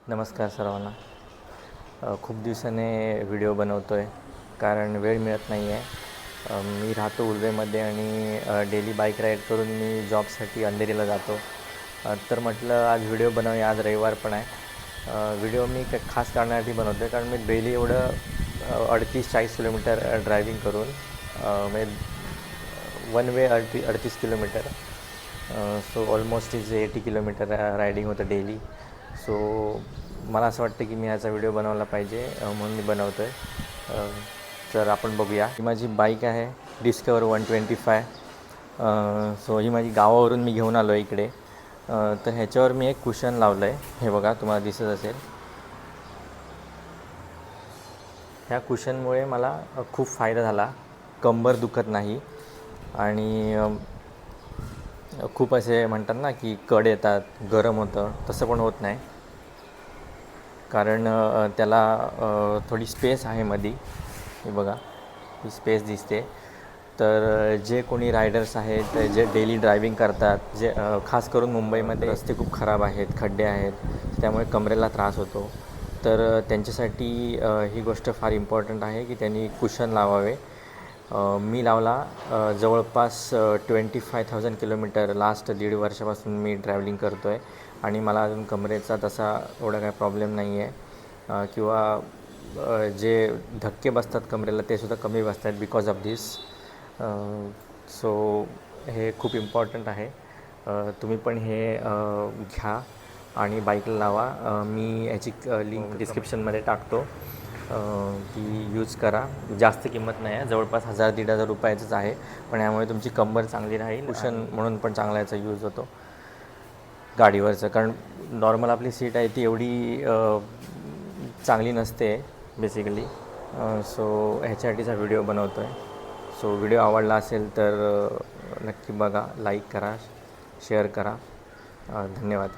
नमस्कार सर्वांना. खूप दिवसाने व्हिडिओ बनवतो आहे कारण वेळ मिळत नाही आहे. मी राहतो उल्वेमध्ये आणि डेली बाईक राईड करून मी जॉबसाठी अंधेरीला जातो. तर म्हटलं आज व्हिडिओ बनवूया, आज रविवार पण आहे. व्हिडिओ मी खास कारणासाठी बनवतो आहे कारण मी डेली एवढं 38-40 किलोमीटर ड्रायविंग करून म्हणजे one way 38 kilometre, so almost is 80 kilometre riding होतं डेली. सो मला असं वाटतं की मी ह्याचा व्हिडिओ बनवला पाहिजे, म्हणून मी बनवतो आहे. तर आपण बघूया. ही माझी बाईक आहे डिस्कवर 125. सो ही माझी गावावरून मी घेऊन आलो आहे इकडे. तर ह्याच्यावर मी एक कुशन लावलं आहे, हे बघा तुम्हाला दिसत असेल. ह्या कुशनमुळे मला खूप फायदा झाला, कंबर दुखत नाही आणि खूप असे म्हणतात ना की कड येतात, गरम होतं, तसं पण होत नाही कारण त्याला थोडी स्पेस आहे मध्ये. हे बघा ही स्पेस दिसते. तर जे कोणी रायडर्स आहेत, जे डेली ड्रायविंग करतात, जे खास करून मुंबईमध्ये रस्ते खूप खराब आहेत, खड्डे आहेत, त्यामुळे कमरेला त्रास होतो. तर त्यांच्यासाठी ही गोष्ट फार इम्पॉर्टंट आहे की त्यांनी कुशन लावावे. मी लावला जवळपास 25,000 किलोमीटर लास्ट 1.5 वर्षापासून मी ट्रॅव्हलिंग करतो आहे आणि मला अजून कमरेचा तसा एवढा काय प्रॉब्लेम नाही आहे किंवा जे धक्के बसतात कमरेला ते सुद्धा कमी बसत आहेत बिकॉज ऑफ धिस. सो हे खूप इम्पॉर्टंट आहे. तुम्ही पण हे घ्या आणि बाईकला लावा. मी याची लिंक डिस्क्रिप्शनमध्ये टाकतो, ती यूज करा. जास्त किंमत नाही आहे, जवळपास 1,000-1,500 रुपयाचंच आहे, पण यामुळे तुमची कंबर चांगली राहील. कुशन म्हणून पण चांगला याचा यूज होतो गाडीवरचं, कारण नॉर्मल आपली सीट आहे ती एवढी चांगली नसते बेसिकली. सो ह्याच्यासाठीचा व्हिडिओ बनवतो आहे. सो व्हिडिओ आवडला असेल तर नक्की बघा, लाईक करा, शेअर करा. धन्यवाद.